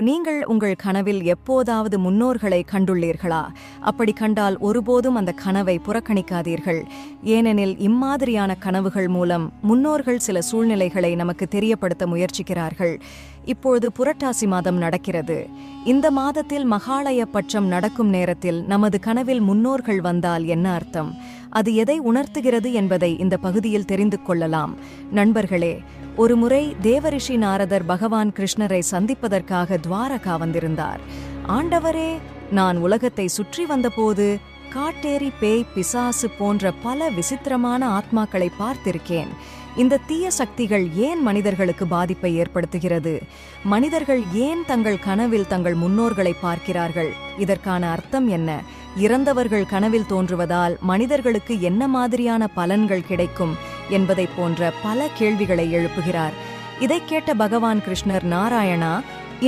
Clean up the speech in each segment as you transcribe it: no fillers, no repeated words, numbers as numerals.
நீங்கள் உங்கள் கனவில் எப்போதாவது முன்னோர்களை கண்டுள்ளீர்களா? அப்படி கண்டால் ஒருபோதும் அந்த கனவை புறக்கணிக்காதீர்கள். ஏனெனில் இம்மாதிரியான கனவுகள் மூலம் முன்னோர்கள் சில சூழ்நிலைகளை நமக்கு தெரியப்படுத்த முயற்சிக்கிறார்கள். இப்பொழுது புரட்டாசி மாதம் நடக்கிறது. இந்த மாதத்தில் மகாலய பட்சம் நடக்கும் நேரத்தில் நமது கனவில் முன்னோர்கள் வந்தால் என்ன அர்த்தம்? அது எதை உணர்த்துகிறது என்பதை இந்த பகுதியில் தெரிந்து கொள்ளலாம். நண்பர்களே, ஒருமுறை தேவரிஷி நாரதர் பகவான் கிருஷ்ணரை சந்திப்பதற்காக துவாரகா வந்திருந்தார். ஆண்டவரே, நான் உலகத்தை சுற்றி வந்தபோது காட்டேரி, பேய், பிசாசு போன்ற பல விசித்திரமான ஆத்மாக்களை பார்த்திருக்கேன். இந்த தீய சக்திகள் ஏன் மனிதர்களுக்கு பாதிப்பை ஏற்படுத்துகிறது? மனிதர்கள் ஏன் தங்கள் கனவில் தங்கள் முன்னோர்களை பார்க்கிறார்கள்? இதற்கான அர்த்தம் என்ன? இறந்தவர்கள் கனவில் தோன்றுவதால் மனிதர்களுக்கு என்ன மாதிரியான பலன்கள் கிடைக்கும் என்பதை போன்ற பல கேள்விகளை எழுப்புகிறார். இதை கேட்ட பகவான் கிருஷ்ணர், நாராயணா,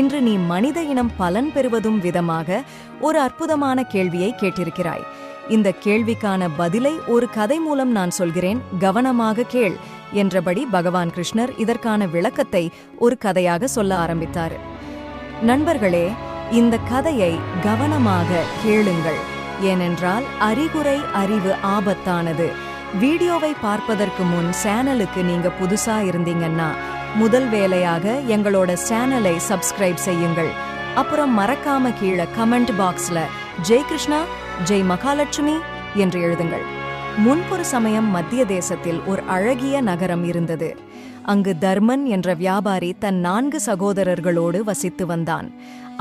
இன்று நீ மனித இனம் பலன் பெறுவதும் விதமாக ஒரு அற்புதமான கேள்வியை கேட்டிருக்கிறாய். இந்த கேள்விக்கான பதிலை ஒரு கதை மூலம் நான் சொல்கிறேன், கவனமாக கேள் என்றபடி பகவான் கிருஷ்ணர் இதற்கான விளக்கத்தை ஒரு கதையாக சொல்ல ஆரம்பித்தார். நண்பர்களே, இந்த கதையை கவனமாக கேளுங்கள். ஏனென்றால் அறிகுறை அறிவு ஆபத்தானது. வீடியோவை பார்ப்பதற்கு முன் சேனலுக்கு நீங்க புதுசா இருந்தீங்கன்னா முதல் வேலையாக எங்களோட சேனலை சப்ஸ்கிரைப் செய்யுங்கள். அப்புறம் மறக்காம கீழே கமெண்ட் பாக்ஸ்ல ஜெய் கிருஷ்ணா, ஜெய் மகாலட்சுமி என்று எழுதுங்கள். முன்பொரு சமயம் மத்திய தேசத்தில் ஒரு அழகிய நகரம் இருந்தது. அங்கு தர்மன் என்ற வியாபாரி தன் 4 சகோதரர்களோடு வசித்து வந்தான்.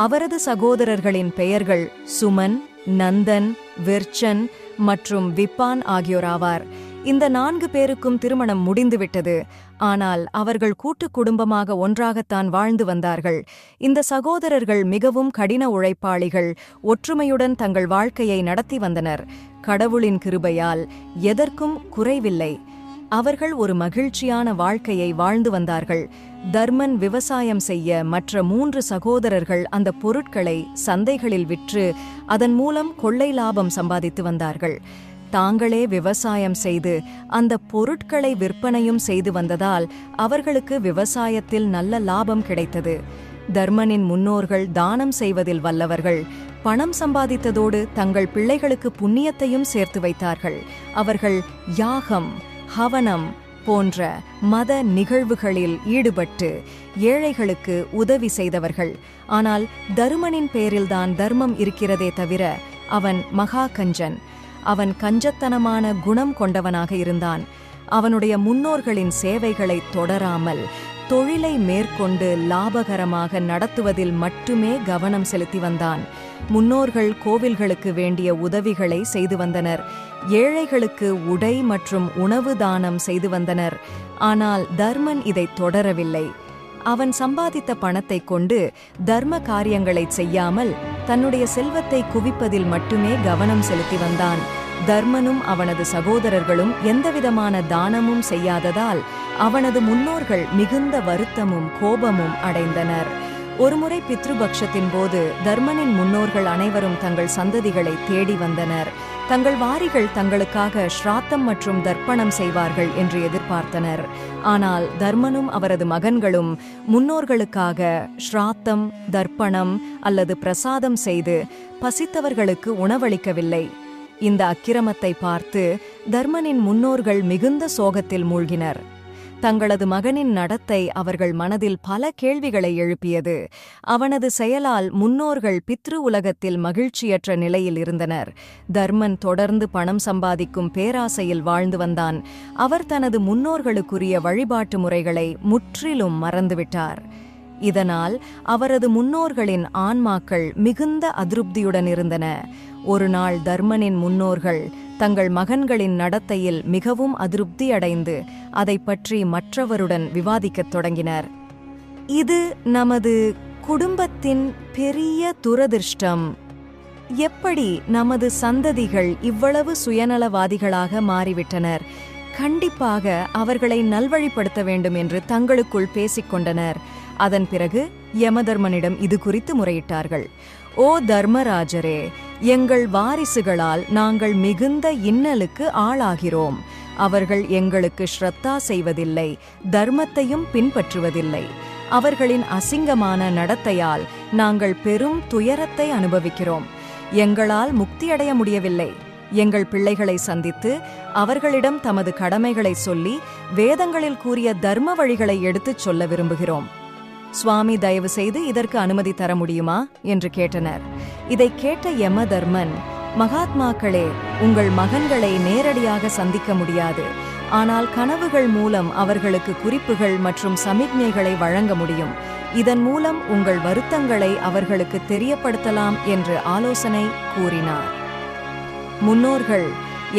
அவரது சகோதரர்களின் பெயர்கள் சுமன், நந்தன், விர்ச்சன் மற்றும் விப்பான் ஆகியோராவார். இந்த 4 பேருக்கும் திருமணம் முடிந்துவிட்டது. ஆனால் அவர்கள் கூட்டு குடும்பமாக ஒன்றாகத்தான் வாழ்ந்து வந்தார்கள். இந்த சகோதரர்கள் மிகவும் கடின உழைப்பாளிகள். ஒற்றுமையுடன் தங்கள் வாழ்க்கையை நடத்தி வந்தனர். கடவுளின் கிருபையால் எதற்கும் குறைவில்லை. அவர்கள் ஒரு மகிழ்ச்சியான வாழ்க்கையை வாழ்ந்து வந்தார்கள். தர்மன் விவசாயம் செய்ய மற்ற 3 சகோதரர்கள் அந்த பொருட்களை சந்தைகளில் விற்று அதன் மூலம் கொள்ளை லாபம் சம்பாதித்து வந்தார்கள். தாங்களே விவசாயம் செய்து அந்த பொருட்களை விற்பனையும் செய்து வந்ததால் அவர்களுக்கு விவசாயத்தில் நல்ல லாபம் கிடைத்தது. தர்மனின் முன்னோர்கள் தானம் செய்வதில் வல்லவர்கள். பணம் சம்பாதித்ததோடு தங்கள் பிள்ளைகளுக்கு புண்ணியத்தையும் சேர்த்து வைத்தார்கள். அவர்கள் யாகம், ஹவனம் போன்ற மத நிகழ்வுகளில் ஈடுபட்டு ஏழைகளுக்கு உதவி செய்தவர்கள். ஆனால் தருமனின் பேரில்தான் தர்மம் இருக்கிறதே தவிர அவன் மகா கஞ்சன். அவன் கஞ்சத்தனமான குணம் கொண்டவனாக இருந்தான். அவனுடைய முன்னோர்களின் சேவைகளை தொடராமல் தொழிலை மேற்கொண்டு லாபகரமாக நடத்துவதில் மட்டுமே கவனம் செலுத்தி வந்தான். முன்னோர்கள் கோவில்களுக்கு வேண்டிய உதவிகளை செய்து வந்தனர். ஏழைகளுக்கு உடை மற்றும் உணவு தானம் செய்து வந்தனர். ஆனால் தர்மன் இதை தொடரவில்லை. அவன் சம்பாதித்த பணத்தை கொண்டு தர்ம காரியங்களை செய்யாமல் தன்னுடைய செல்வத்தை குவிப்பதில் மட்டுமே கவனம் செலுத்தி வந்தான். தர்மனும் அவனது சகோதரர்களும் எந்தவிதமான தானமும் செய்யாததால் அவனது முன்னோர்கள் மிகுந்த வருத்தமும் கோபமும் அடைந்தனர். ஒருமுறை பித்ருபக்ஷத்தின் போது தர்மனின் முன்னோர்கள் அனைவரும் தங்கள் சந்ததிகளை தேடி வந்தனர். தங்கள் வாரிகள் தங்களுக்காக ஸ்ராத்தம் மற்றும் தர்ப்பணம் செய்வார்கள் என்று எதிர்பார்த்தனர். ஆனால் தர்மனும் அவரது மகன்களும் முன்னோர்களுக்காக ஸ்ராத்தம், தர்ப்பணம் அல்லது பிரசாதம் செய்து பசித்தவர்களுக்கு உணவளிக்கவில்லை. இந்த அக்கிரமத்தை பார்த்து தர்மனின் முன்னோர்கள் மிகுந்த சோகத்தில் மூழ்கினர். தங்களது மகனின் நடத்தை அவர்கள் மனதில் பல கேள்விகளை எழுப்பியது. அவனது செயலால் முன்னோர்கள் பித்ரு உலகத்தில் மகிழ்ச்சியற்ற நிலையில் இருந்தனர். தர்மன் தொடர்ந்து பணம் சம்பாதிக்கும் பேராசையில் வாழ்ந்து வந்தான். அவர் தனது முன்னோர்களுக்குரிய வழிபாட்டு முறைகளை முற்றிலும் மறந்துவிட்டார். இதனால் அவரது முன்னோர்களின் ஆன்மாக்கள் மிகுந்த அதிருப்தியுடன் இருந்தன. ஒரு நாள் தர்மனின் முன்னோர்கள் தங்கள் மகன்களின் நடத்தையில் மிகவும் அதிருப்தி அடைந்து அதை பற்றி மற்றவருடன் விவாதிக்கத் தொடங்கினர். இது நமது குடும்பத்தின் பெரிய துரதிர்ஷ்டம். எப்படி நமது சந்ததிகள் இவ்வளவு சுயநலவாதிகளாக மாறிவிட்டனர்? கண்டிப்பாக அவர்களை நல்வழிப்படுத்த வேண்டும் என்று தங்களுக்குள் பேசிக்கொண்டனர். அதன் பிறகு யமதர்மனிடம் இது குறித்து முறையிட்டார்கள். ஓ தர்மராஜரே, எங்கள் வாரிசுகளால் நாங்கள் மிகுந்த இன்னலுக்கு ஆளாகிறோம். அவர்கள் எங்களுக்கு ஸ்ரத்தா செய்வதில்லை, தர்மத்தையும் பின்பற்றுவதில்லை. அவர்களின் அசிங்கமான நடத்தையால் நாங்கள் பெரும் துயரத்தை அனுபவிக்கிறோம். எங்களால் முக்தியடைய முடியவில்லை. எங்கள் பிள்ளைகளை சந்தித்து அவர்களிடம் தமது கடமைகளை சொல்லி வேதங்களில் கூறிய தர்ம வழிகளை எடுத்துச் சொல்ல விரும்புகிறோம். சுவாமி, தயவு செய்து இதற்கு அனுமதி தர முடியுமா என்று கேட்டனர். இதை கேட்ட யமதர்மன், மகாத்மாக்களே, உங்கள் மகன்களை நேரடியாக சந்திக்க முடியாது. ஆனால் கனவுகள் மூலம் அவர்களுக்கு குறிப்புகள் மற்றும் சமிக்ஞைகளை வழங்க முடியும். இதன் மூலம் உங்கள் வருத்தங்களை அவர்களுக்கு தெரியப்படுத்தலாம் என்று ஆலோசனை கூறினார். முன்னோர்கள்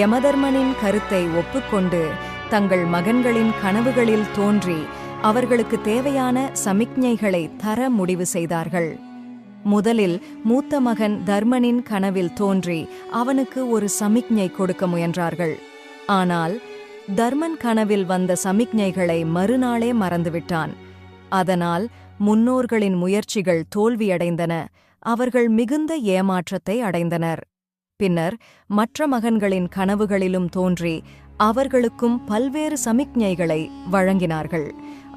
யமதர்மனின் கருத்தை ஒப்புக்கொண்டு தங்கள் மகன்களின் கனவுகளில் தோன்றி அவர்களுக்கு தேவையான சமிக்ஞைகளை தர முடிவு செய்தார்கள். முதலில் மூத்த மகன் தர்மனின் கனவில் தோன்றி அவனுக்கு ஒரு சமிக்ஞை கொடுக்க முயன்றார்கள். ஆனால் தர்மன் கனவில் வந்த சமிக்ஞைகளை மறுநாளே மறந்துவிட்டான். அதனால் முன்னோர்களின் முயற்சிகள் தோல்வியடைந்தன. அவர்கள் மிகுந்த ஏமாற்றத்தை அடைந்தனர். பின்னர் மற்ற மகன்களின் கனவுகளிலும் தோன்றி அவர்களுக்கும் பல்வேறு சமிக்ஞைகளை வழங்கினார்கள்.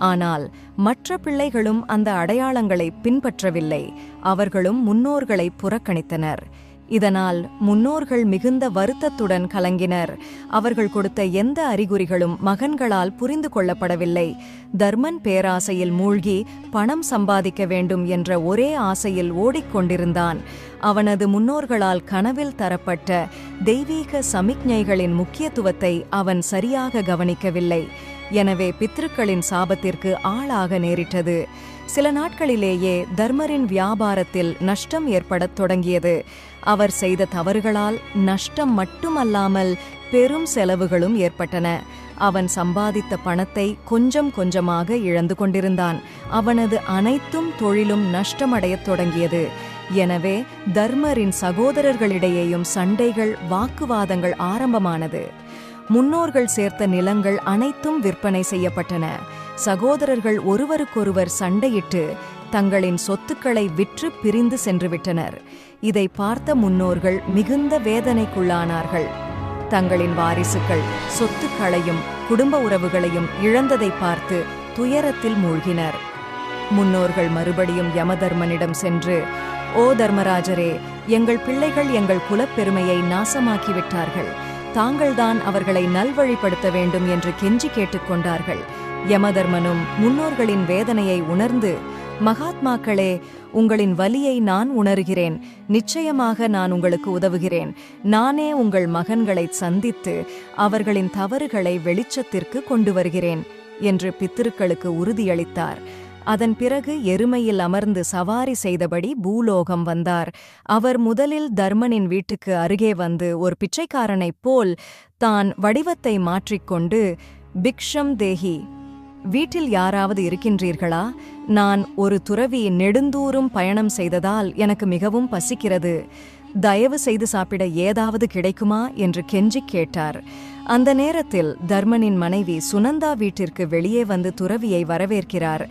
ஆனால் மற்ற பிள்ளைகளும் அந்த அடையாளங்களை பின்பற்றவில்லை. அவர்களும் முன்னோர்களை புறக்கணித்தனர். இதனால் முன்னோர்கள் மிகுந்த வருத்தத்துடன் கலங்கினர். அவர்கள் கொடுத்த எந்த அறிகுறிகளும் மகன்களால் புரிந்து கொள்ளப்படவில்லை. தர்மன் பேராசையில் மூழ்கி பணம் சம்பாதிக்க வேண்டும் என்ற ஒரே ஆசையில் ஓடிக்கொண்டிருந்தான். அவனது முன்னோர்களால் கனவில் தரப்பட்ட தெய்வீக சமிக்ஞைகளின் முக்கியத்துவத்தை அவன் சரியாக கவனிக்கவில்லை. எனவே பித்ருக்களின் சாபத்திற்கு ஆளாக நேரிட்டது. சில நாட்களிலேயே தர்மரின் வியாபாரத்தில் நஷ்டம் ஏற்படத் தொடங்கியது. அவர் செய்த தவறுகளால் நஷ்டம் மட்டுமல்லாமல் பெரும் செலவுகளும் ஏற்பட்டன. அவன் சம்பாதித்த பணத்தை கொஞ்சம் கொஞ்சமாக இழந்து கொண்டிருந்தான். அவனது அனைத்தும் தொழிலும் நஷ்டமடையத் தொடங்கியது. எனவே தர்மரின் சகோதரர்களிடையேயும் சண்டைகள், வாக்குவாதங்கள் ஆரம்பமானது. முன்னோர்கள் சேர்த்த நிலங்கள் அனைத்தும் விற்பனை செய்யப்பட்டன. சகோதரர்கள் ஒருவருக்கொருவர் சண்டையிட்டு தங்களின் சொத்துக்களை விற்று பிரிந்து சென்றுவிட்டனர். இதை பார்த்த முன்னோர்கள் மிகுந்த வேதனைக்குள்ளானார்கள். தங்களின் வாரிசுகள் சொத்துக்களையும் குடும்ப உறவுகளையும் இழந்ததை பார்த்து துயரத்தில் மூழ்கினர். முன்னோர்கள் மறுபடியும் யமதர்மனிடம் சென்று, ஓ தர்மராஜரே, எங்கள் பிள்ளைகள் எங்கள் குலப்பெருமையை நாசமாக்கிவிட்டார்கள். தாங்கள்தான் அவர்களை நல்வழிப்படுத்த வேண்டும் என்று கெஞ்சி கேட்டுக்கொண்டார்கள். யமதர்மனும் முன்னோர்களின் வேதனையை உணர்ந்து, மகாத்மாக்களே, உங்களின் வலியை நான் உணர்கிறேன். நிச்சயமாக நான் உங்களுக்கு உதவுகிறேன். நானே உங்கள் மகன்களை சந்தித்து அவர்களின் தவறுகளை வெளிச்சத்திற்கு கொண்டு வருகிறேன் என்று பித்திருக்களுக்கு உறுதியளித்தார். அதன் பிறகு எருமையில் அமர்ந்து சவாரி செய்தபடி பூலோகம் வந்தார். அவர் முதலில் தர்மனின் வீட்டுக்கு அருகே வந்து ஒரு பிச்சைக்காரனைப் போல் தான் வடிவத்தை மாற்றிக்கொண்டு, பிக்ஷம் தேஹி, வீட்டில் யாராவது இருக்கின்றீர்களா? நான் ஒரு துறவி, நெடுந்தூரும் பயணம் செய்ததால் எனக்கு மிகவும் பசிக்கிறது. தயவு செய்து சாப்பிட ஏதாவது கிடைக்குமா என்று கெஞ்சிக் கேட்டார். அந்த நேரத்தில் தர்மனின் மனைவி சுனந்தா வீட்டிற்கு வெளியே வந்து துறவியை வரவேற்கிறார்.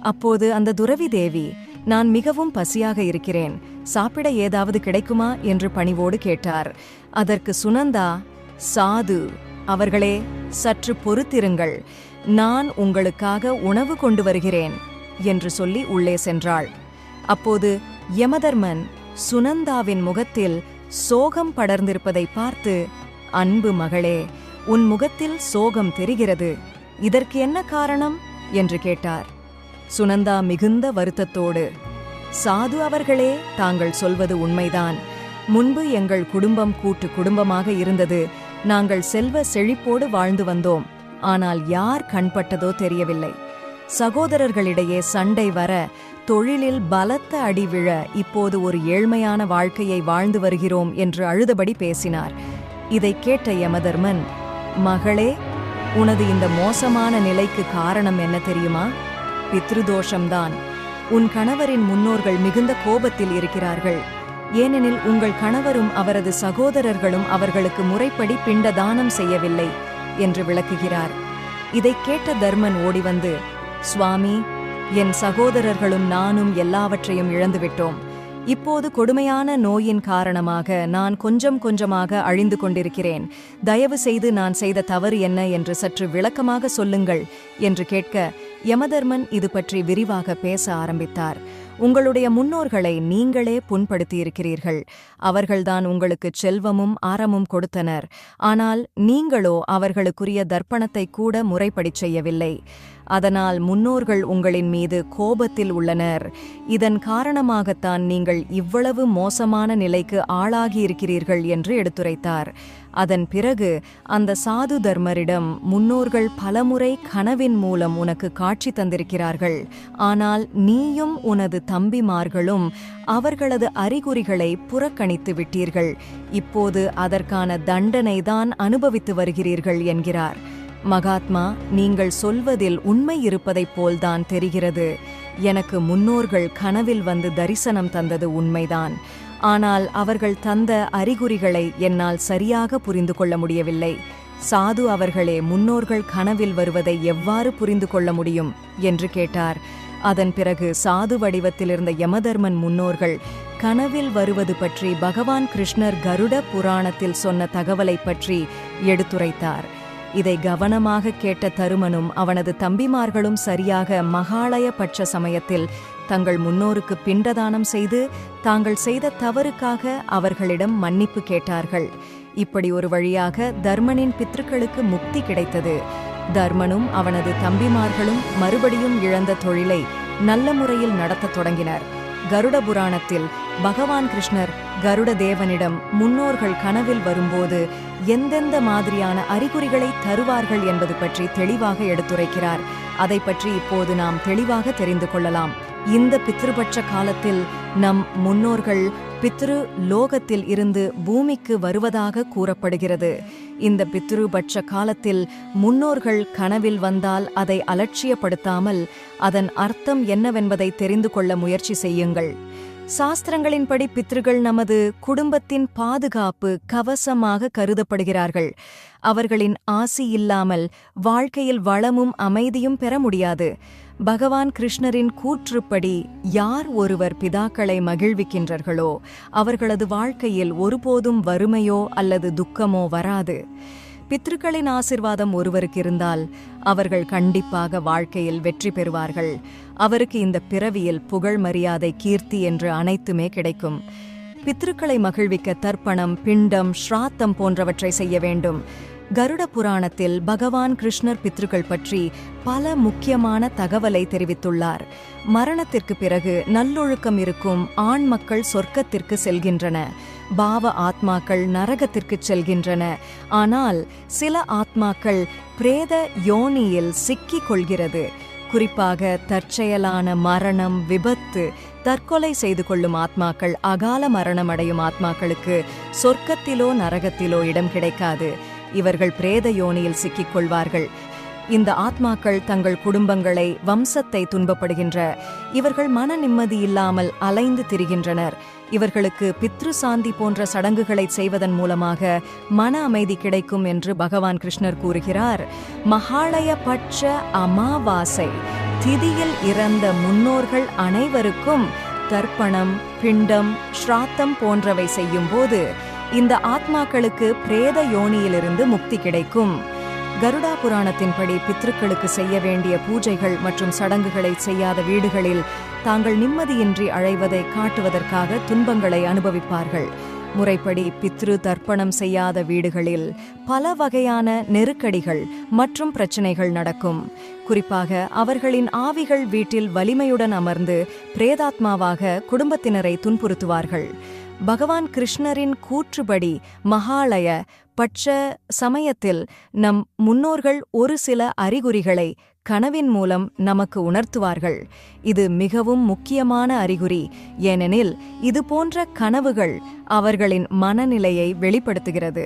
அப்போது அந்த துறவி தேவி, நான் மிகவும் பசியாக இருக்கிறேன், சாப்பிட ஏதாவது கிடைக்குமா என்று பணிவோடு கேட்டார். அதற்கு சுனந்தா, சாது அவர்களே, சற்று பொறுத்திருங்கள், நான் உங்களுக்காக உணவு கொண்டு வருகிறேன் என்று சொல்லி உள்ளே சென்றாள். அப்போது யமதர்மன் சுனந்தாவின் முகத்தில் சோகம் படர்ந்திருப்பதை பார்த்து, அன்பு மகளே, உன் முகத்தில் சோகம் தெரிகிறது, இதற்கு என்ன காரணம் என்று கேட்டார். சுனந்தா மிகுந்த வருத்தத்தோடு, சாது அவர்களே, தாங்கள் சொல்வது உண்மைதான். முன்பு எங்கள் குடும்பம் கூட்டு குடும்பமாக இருந்தது. நாங்கள் செல்வ செழிப்போடு வாழ்ந்து வந்தோம். ஆனால் யார் கண்பட்டதோ தெரியவில்லை. சகோதரர்களிடையே சண்டை வர, தொழிலில் பலத்த அடி விழ, இப்போது ஒரு ஏழ்மையான வாழ்க்கையை வாழ்ந்து வருகிறோம் என்று அழுதபடி பேசினார். இதை கேட்ட யமதர்மன், மகளே, உனது இந்த மோசமான நிலைக்கு காரணம் என்ன தெரியுமா? பித்ருதோஷம்தான். உன் கணவரின் முன்னோர்கள் மிகுந்த கோபத்தில் இருக்கிறார்கள். ஏனெனில் உங்கள் கணவரும் அவரது சகோதரர்களும் அவர்களுக்கு முறைப்படி பிண்ட தானம் செய்யவில்லை என்று விளக்குகிறார். இதை கேட்ட தர்மன் ஓடிவந்து, சுவாமி, என் சகோதரர்களும் நானும் எல்லாவற்றையும் இழந்துவிட்டோம். இப்போது கொடுமையான நோயின் காரணமாக நான் கொஞ்சம் கொஞ்சமாக அழிந்து கொண்டிருக்கிறேன். தயவு செய்து நான் செய்த தவறு என்ன என்று சற்று விளக்கமாக சொல்லுங்கள் என்று கேட்க, யமதர்மன் இது பற்றி விரிவாக பேச ஆரம்பித்தார். உங்களுடைய முன்னோர்களை நீங்களே புண்படுத்தியிருக்கிறீர்கள். அவர்கள்தான் உங்களுக்கு செல்வமும் ஆரமும் கொடுத்தனர். ஆனால் நீங்களோ அவர்களுக்குரிய தர்ப்பணத்தை கூட முறைப்படிச் செய்யவில்லை. அதனால் முன்னோர்கள் உங்களின் மீது கோபத்தில் உள்ளனர். இதன் காரணமாகத்தான் நீங்கள் இவ்வளவு மோசமான நிலைக்கு ஆளாகியிருக்கிறீர்கள் என்று எடுத்துரைத்தார். அதன் பிறகு அந்த சாது தர்மரிடம், முன்னோர்கள் பலமுறை கனவின் மூலம் உனக்கு காட்சி தந்திருக்கிறார்கள். ஆனால் நீயும் உனது தம்பிமார்களும் அவர்களது அறிகுறிகளை புறக்கணித்து விட்டீர்கள். இப்போது அதற்கான தண்டனைதான் அனுபவித்து வருகிறீர்கள் என்கிறார். மகாத்மா, நீங்கள் சொல்வதில் உண்மை இருப்பதைப் போல்தான் தெரிகிறது. எனக்கு முன்னோர்கள் கனவில் வந்து தரிசனம் தந்தது உண்மைதான். ஆனால் அவர்கள் தந்த அறிகுறிகளை என்னால் சரியாக புரிந்து கொள்ள முடியவில்லை. சாது அவர்களே, முன்னோர்கள் கனவில் வருவதை எவ்வாறு புரிந்து கொள்ள முடியும் என்று கேட்டார். அதன் பிறகு சாது வடிவத்தில் இருந்த யமதர்மன் முன்னோர்கள் கனவில் வருவது பற்றி பகவான் கிருஷ்ணர் கருட புராணத்தில் சொன்ன தகவலை பற்றி எடுத்துரைத்தார். இதை கவனமாக கேட்ட தருமனும் அவனது தம்பிமார்களும் சரியாக மகாலய பட்ச சமயத்தில் தங்கள் முன்னோருக்கு பிண்டதானம் செய்து தாங்கள் செய்த தவறுக்காக அவர்களிடம் மன்னிப்பு கேட்டார்கள். இப்படி ஒரு வழியாக தர்மனின் பித்ருக்களுக்கு முக்தி கிடைத்தது. தர்மனும் அவனது தம்பிமார்களும் மறுபடியும் இழந்த தொழிலை நல்ல முறையில் நடத்தத் தொடங்கினர். கருட புராணத்தில் பகவான் கிருஷ்ணர் கருட தேவனிடம் முன்னோர்கள் கனவில் வரும்போது எந்தெந்த மாதிரியான அறிகுறிகளை தருவார்கள் என்பது பற்றி தெளிவாக எடுத்துரைக்கிறார். அதை பற்றி இப்போது நாம் தெளிவாக தெரிந்து கொள்ளலாம். இந்த பித்ருபட்ச காலத்தில் நம் முன்னோர்கள் பித்ரு லோகத்தில் இருந்து பூமிக்கு வருவதாக கூறப்படுகிறது. இந்த பித்ருபட்ச காலத்தில் முன்னோர்கள் கனவில் வந்தால் அதை அலட்சியப்படுத்தாமல் அதன் அர்த்தம் என்னவென்பதை தெரிந்து கொள்ள முயற்சி செய்யுங்கள். சாஸ்திரங்களின்படி பித்ருகள் நமது குடும்பத்தின் பாதுகாப்பு கவசமாக கருதப்படுகிறார்கள். அவர்களின் ஆசி இல்லாமல் வாழ்க்கையில் வளமும் அமைதியும் பெற முடியாது. பகவான் கிருஷ்ணரின் கூற்றுப்படி யார் ஒருவர் பிதாக்களை மகிழ்விக்கின்றார்களோ அவர்களது வாழ்க்கையில் ஒருபோதும் வறுமையோ அல்லது துக்கமோ வராது. பித்ருக்களின் ஆசிர்வாதம் ஒருவருக்கு இருந்தால் அவர்கள் கண்டிப்பாக வாழ்க்கையில் வெற்றி பெறுவார்கள். அவருக்கு இந்த பிறவியில் புகழ், மரியாதை, கீர்த்தி என்று அனைத்துமே கிடைக்கும். பித்ருக்களை மகிழ்விக்க தர்ப்பணம், பிண்டம், ஸ்ராத்தம் போன்றவற்றை செய்ய வேண்டும். கருட புராணத்தில் பகவான் கிருஷ்ணர் பித்ருக்கள் பற்றி பல முக்கியமான தகவலை தெரிவித்துள்ளார். மரணத்திற்கு பிறகு நல்லொழுக்கம் இருக்கும் ஆண் மக்கள் சொர்க்கத்திற்கு செல்கின்றன. பாவ ஆத்மாக்கள் நரகத்திற்கு செல்கின்றன. ஆனால் சில ஆத்மாக்கள் பிரேத யோனியில் சிக்கிக் கொள்கிறது. குறிப்பாக தற்செயலான மரணம், விபத்து, தற்கொலை செய்து கொள்ளும் ஆத்மாக்கள், அகால மரணம் அடையும் ஆத்மாக்களுக்கு சொர்க்கத்திலோ நரகத்திலோ இடம் கிடைக்காது. இவர்கள் பிரேத யோனியில் சிக்கிக் கொள்வார்கள். இந்த ஆத்மாக்கள் தங்கள் குடும்பங்களை, வம்சத்தை துன்பப்படுகின்ற இவர்கள் மன நிம்மதி இல்லாமல் அலைந்து திரிகின்றனர். இவர்களுக்கு பித்ரு சாந்தி போன்ற சடங்குகளை செய்வதன் மூலமாக மன அமைதி கிடைக்கும் என்று பகவான் கிருஷ்ணர் கூறுகிறார். மகாலய பட்ச அமாவாசை திதியில் இறந்த முன்னோர்கள் அனைவருக்கும் தர்ப்பணம், பிண்டம், ஸ்ராத்தம் போன்றவை செய்யும் போது இந்த ஆத்மாக்களுக்கு பிரேத யோனியிலிருந்து முக்தி கிடைக்கும். கருடா புராணத்தின்படி பித்ருக்களுக்கு செய்ய வேண்டிய பூஜைகள் மற்றும் சடங்குகளை செய்யாத வீடுகளில் தாங்கள் நிம்மதியின்றி அழைவதை காட்டுவதற்காக துன்பங்களை அனுபவிப்பார்கள். முறைப்படி பித்ரு தர்ப்பணம் செய்யாத வீடுகளில் பல வகையான நெருக்கடிகள் மற்றும் பிரச்சனைகள் நடக்கும். குறிப்பாக அவர்களின் ஆவிகள் வீட்டில் வலிமையுடன் அமர்ந்து பிரேதாத்மாவாக குடும்பத்தினரை துன்புறுத்துவார்கள். பகவான் கிருஷ்ணரின் கூற்றுப்படி மகாலய பட்ச சமயத்தில் நம் முன்னோர்கள் ஒரு சில அறிகுறிகளை கனவின் மூலம் நமக்கு உணர்த்துவார்கள். இது மிகவும் முக்கியமான அறிகுறி. ஏனெனில் இது போன்ற கனவுகள் அவர்களின் மனநிலையை வெளிப்படுத்துகிறது.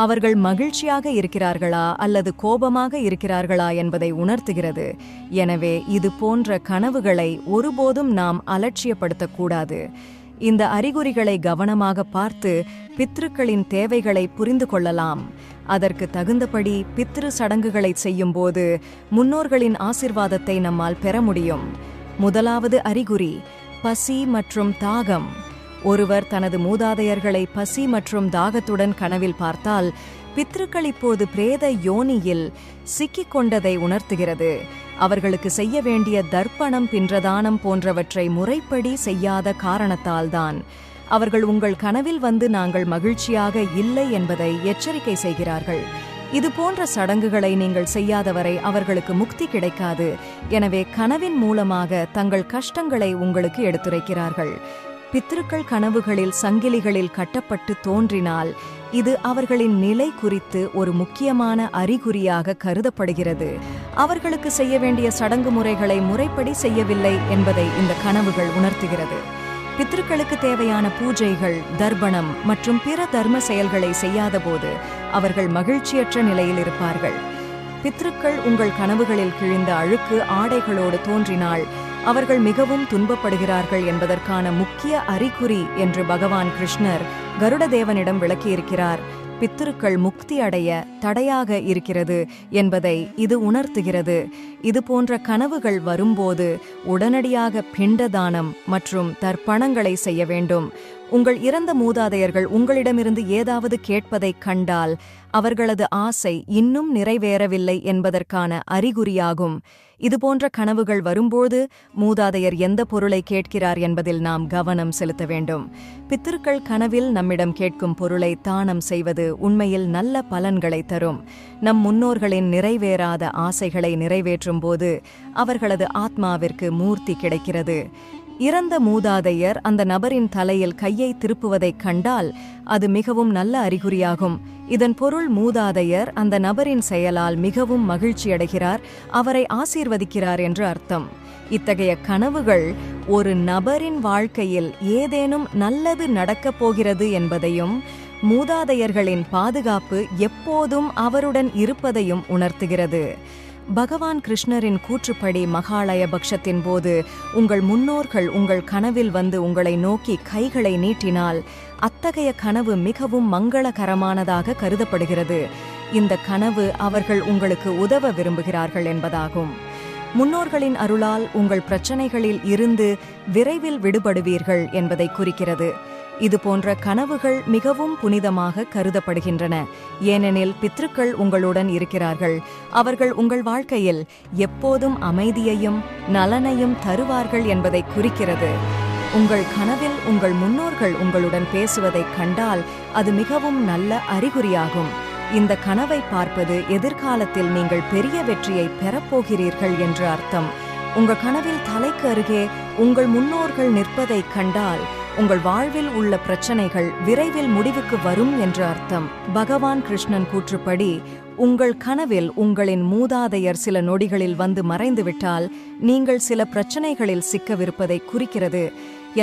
அவர்கள் மகிழ்ச்சியாக இருக்கிறார்களா அல்லது கோபமாக இருக்கிறார்களா என்பதை உணர்த்துகிறது. எனவே இது போன்ற கனவுகளை ஒருபோதும் நாம் அலட்சியப்படுத்தக்கூடாது. இந்த அறிகுறிகளை கவனமாக பார்த்து பித்ருக்களின் தேவைகளை புரிந்து கொள்ளலாம். அதற்கு தகுந்தபடி பித்ரு சடங்குகளை செய்யும்போது முன்னோர்களின் ஆசிர்வாதத்தை நம்மால் பெற முடியும். முதலாவது அறிகுறி பசி மற்றும் தாகம். ஒருவர் தனது மூதாதையர்களை பசி மற்றும் தாகத்துடன் கனவில் பார்த்தால் பித்ருக்கள் இப்போது பிரேத யோனியில் சிக்கிக் கொண்டதை உணர்த்துகிறது. அவர்களுக்கு செய்ய வேண்டிய தர்ப்பணம் பின்றதானம் போன்றவற்றை முறைப்படி செய்யாத காரணத்தால்தான் அவர்கள் உங்கள் கனவில் வந்து நாங்கள் மகிழ்ச்சியாக இல்லை என்பதை எச்சரிக்கை செய்கிறார்கள். இது போன்ற சடங்குகளை நீங்கள் செய்யாதவரை அவர்களுக்கு முக்தி கிடைக்காது. எனவே கனவின் மூலமாக தங்கள் கஷ்டங்களை உங்களுக்கு எடுத்துரைக்கிறார்கள். பித்ருக்கள் கனவுகளில் சங்கிலிகளில் கட்டப்பட்டு தோன்றினால் இது அவர்களின் நிலை குறித்து ஒரு முக்கியமான அறிகுறியாக கருதப்படுகிறது. அவர்களுக்கு செய்ய வேண்டிய சடங்கு முறைகளை முறைப்படி செய்யவில்லை என்பதை இந்த கனவுகள் உணர்த்துகிறது. பித்ருக்களுக்கு தேவையான பூஜைகள், தர்ப்பணம் மற்றும் பிற தர்ம செயல்களை செய்யாதபோது அவர்கள் மகிழ்ச்சியற்ற நிலையில் இருப்பார்கள். பித்ருக்கள் உங்கள் கனவுகளில் கிழிந்த அழுக்கு ஆடைகளோடு தோன்றினால் அவர்கள் மிகவும் துன்பப்படுகிறார்கள் என்பதற்கான முக்கிய அறிகுறி என்று பகவான் கிருஷ்ணர் கருடதேவனிடம் விளக்கியிருக்கிறார். பித்ருக்கள் முக்தி அடைய தடையாக இருக்கிறது என்பதை இது உணர்த்துகிறது. இது போன்ற கனவுகள் வரும்போது உடனடியாக பிண்டதானம் மற்றும் தர்ப்பணங்களை செய்ய வேண்டும். உங்கள் இறந்த மூதாதையர்கள் உங்களிடமிருந்து ஏதாவது கேட்பதைக் கண்டால் அவர்களது ஆசை இன்னும் நிறைவேறவில்லை என்பதற்கான அறிகுறியாகும். இதுபோன்ற கனவுகள் வரும்போது மூதாதையர் எந்த பொருளை கேட்கிறார் என்பதில் நாம் கவனம் செலுத்த வேண்டும். பித்ருக்கள் கனவில் நம்மிடம் கேட்கும் பொருளை தானம் செய்வது உண்மையில் நல்ல பலன்களை தரும். நம் முன்னோர்களின் நிறைவேறாத ஆசைகளை நிறைவேற்றும் போது அவர்களது ஆத்மாவிற்கு மூர்த்தி கிடைக்கிறது. இறந்த மூதாதையர் அந்த நபரின் தலையில் கையை திருப்புவதைக் கண்டால் அது மிகவும் நல்ல அறிகுறியாகும். இதன் பொருள் மூதாதையர் அந்த நபரின் செயலால் மிகவும் மகிழ்ச்சியடைகிறார், அவரை ஆசீர்வதிக்கிறார் என்று அர்த்தம். இத்தகைய கனவுகள் ஒரு நபரின் வாழ்க்கையில் ஏதேனும் நல்லது நடக்கப் போகிறது என்பதையும் மூதாதையர்களின் பாதுகாப்பு எப்போதும் அவருடன் இருப்பதையும் உணர்த்துகிறது. பகவான் கிருஷ்ணரின் கூற்றுப்படி மகாலய பக்ஷத்தின் போது உங்கள் முன்னோர்கள் உங்கள் கனவில் வந்து உங்களை நோக்கி கைகளை நீட்டினால் அத்தகைய கனவு மிகவும் மங்களகரமானதாக கருதப்படுகிறது. இந்த கனவு அவர்கள் உங்களுக்கு உதவ விரும்புகிறார்கள் என்பதாகும். முன்னோர்களின் அருளால் உங்கள் பிரச்சனைகளில் இருந்து விரைவில் விடுபடுவீர்கள் என்பதை குறிக்கிறது. இது போன்ற கனவுகள் மிகவும் புனிதமாக கருதப்படுகின்றன. ஏனெனில் பித்ருக்கள் உங்களுடன் இருக்கிறார்கள். அவர்கள் உங்கள் வாழ்க்கையில் எப்போதும் அமைதியையும் நலனையும் தருவார்கள் என்பதை குறிக்கிறது. உங்கள் கனவில் உங்கள் முன்னோர்கள் உங்களுடன் பேசுவதைக் கண்டால் அது மிகவும் நல்ல அறிகுறியாகும். இந்த கனவை பார்ப்பது எதிர்காலத்தில் நீங்கள் பெரிய வெற்றியை பெறப்போகிறீர்கள் என்று அர்த்தம். உங்கள் கனவில் தலைக்கு அருகே உங்கள் முன்னோர்கள் நிற்பதைக் கண்டால் உங்கள் வாழ்வில் உள்ள பிரச்சனைகள் விரைவில் முடிவுக்கு வரும் என்று அர்த்தம். பகவான் கிருஷ்ணன் கூற்றுப்படி உங்கள் கனவில் உங்களின் மூதாதையர் சில நொடிகளில் வந்து மறைந்துவிட்டால் நீங்கள் சில பிரச்சனைகளில் சிக்கவிருப்பதை குறிக்கிறது.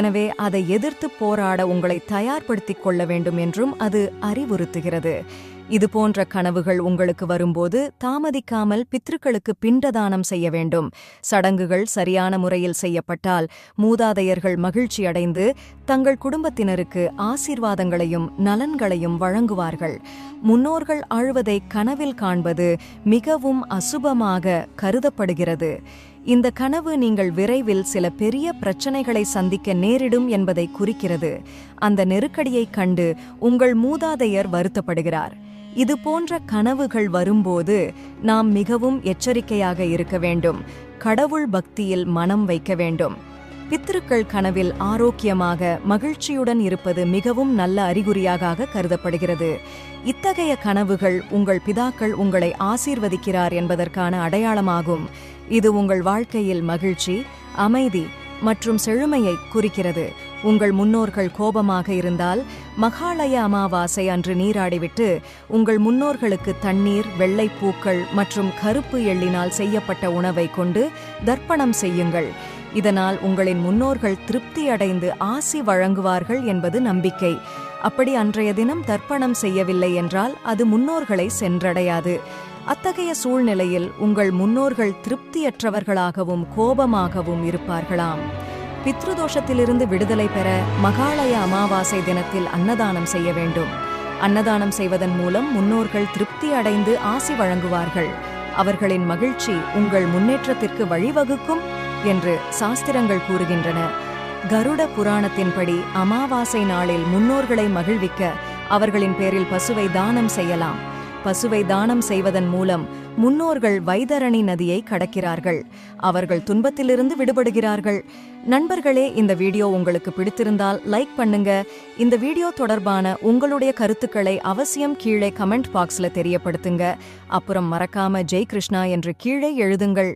எனவே அதை எதிர்த்து போராட உங்களை தயார்படுத்திக் கொள்ள வேண்டும் என்றும் அது அறிவுறுத்துகிறது. இது போன்ற கனவுகள் உங்களுக்கு வரும்போது தாமதிக்காமல் பித்ருக்களுக்கு பிண்டதானம் செய்ய வேண்டும். சடங்குகள் சரியான முறையில் செய்யப்பட்டால் மூதாதையர்கள் மகிழ்ச்சியடைந்து தங்கள் குடும்பத்தினருக்கு ஆசீர்வாதங்களையும் நலன்களையும் வழங்குவார்கள். முன்னோர்கள் ஆழ்வதை கனவில் காண்பது மிகவும் அசுபமாக கருதப்படுகிறது. இந்த கனவு நீங்கள் விரைவில் சில பெரிய பிரச்சனைகளை சந்திக்க நேரிடும் என்பதை குறிக்கிறது. அந்த நெருக்கடியைக் கண்டு உங்கள் மூதாதையர் வருத்தப்படுகிறார். இது போன்ற கனவுகள் வரும்போது நாம் மிகவும் எச்சரிக்கையாக இருக்க வேண்டும். கடவுள் பக்தியில் மனம் வைக்க வேண்டும். பித்ருக்கள் கனவில் ஆரோக்கியமாக மகிழ்ச்சியுடன் இருப்பது மிகவும் நல்ல அறிகுறியாக கருதப்படுகிறது. இத்தகைய கனவுகள் உங்கள் பிதாக்கள் உங்களை ஆசீர்வதிக்கிறார் என்பதற்கான அடையாளமாகும். இது உங்கள் வாழ்க்கையில் மகிழ்ச்சி, அமைதி மற்றும் செழுமையை குறிக்கிறது. உங்கள் முன்னோர்கள் கோபமாக இருந்தால் மகாலய அமாவாசை அன்று நீராடிவிட்டு உங்கள் முன்னோர்களுக்கு தண்ணீர், வெள்ளைப்பூக்கள் மற்றும் கருப்பு எள்ளினால் செய்யப்பட்ட உணவை கொண்டு தர்ப்பணம் செய்யுங்கள். இதனால் உங்களின் முன்னோர்கள் திருப்தி அடைந்து ஆசி வழங்குவார்கள் என்பது நம்பிக்கை. அப்படி அன்றைய தினம் தர்ப்பணம் செய்யவில்லை என்றால் அது முன்னோர்களை சென்றடையாது. அத்தகைய சூழ்நிலையில் உங்கள் முன்னோர்கள் திருப்தியற்றவர்களாகவும் கோபமாகவும் இருப்பார்களாம். பித்ருதோஷத்திலிருந்து விடுதலை பெற மகாலய அமாவாசை தினத்தில் அன்னதானம் செய்ய வேண்டும். அன்னதானம் செய்வதன் மூலம் முன்னோர்கள் திருப்தி அடைந்து ஆசி வழங்குவார்கள். அவர்களின் மகிழ்ச்சி உங்கள் முன்னேற்றத்திற்கு வழிவகுக்கும் என்று சாஸ்திரங்கள் கூறுகின்றன. கருட புராணத்தின்படி அமாவாசை நாளில் முன்னோர்களை மகிழ்விக்க அவர்களின் பேரில் பசுவை தானம் செய்யலாம். பசுவை தானம் செய்வதன் மூலம் முன்னோர்கள் வைதரணி நதியை கடக்கிறார்கள். அவர்கள் துன்பத்திலிருந்து விடுபடுகிறார்கள். நண்பர்களே, இந்த வீடியோ உங்களுக்கு பிடித்திருந்தால் லைக் பண்ணுங்க. இந்த வீடியோ தொடர்பான உங்களுடைய கருத்துக்களை அவசியம் கீழே கமெண்ட் பாக்ஸ்ல தெரியப்படுத்துங்க. அப்புறம் மறக்காம ஜெய் கிருஷ்ணா என்று கீழே எழுதுங்கள்.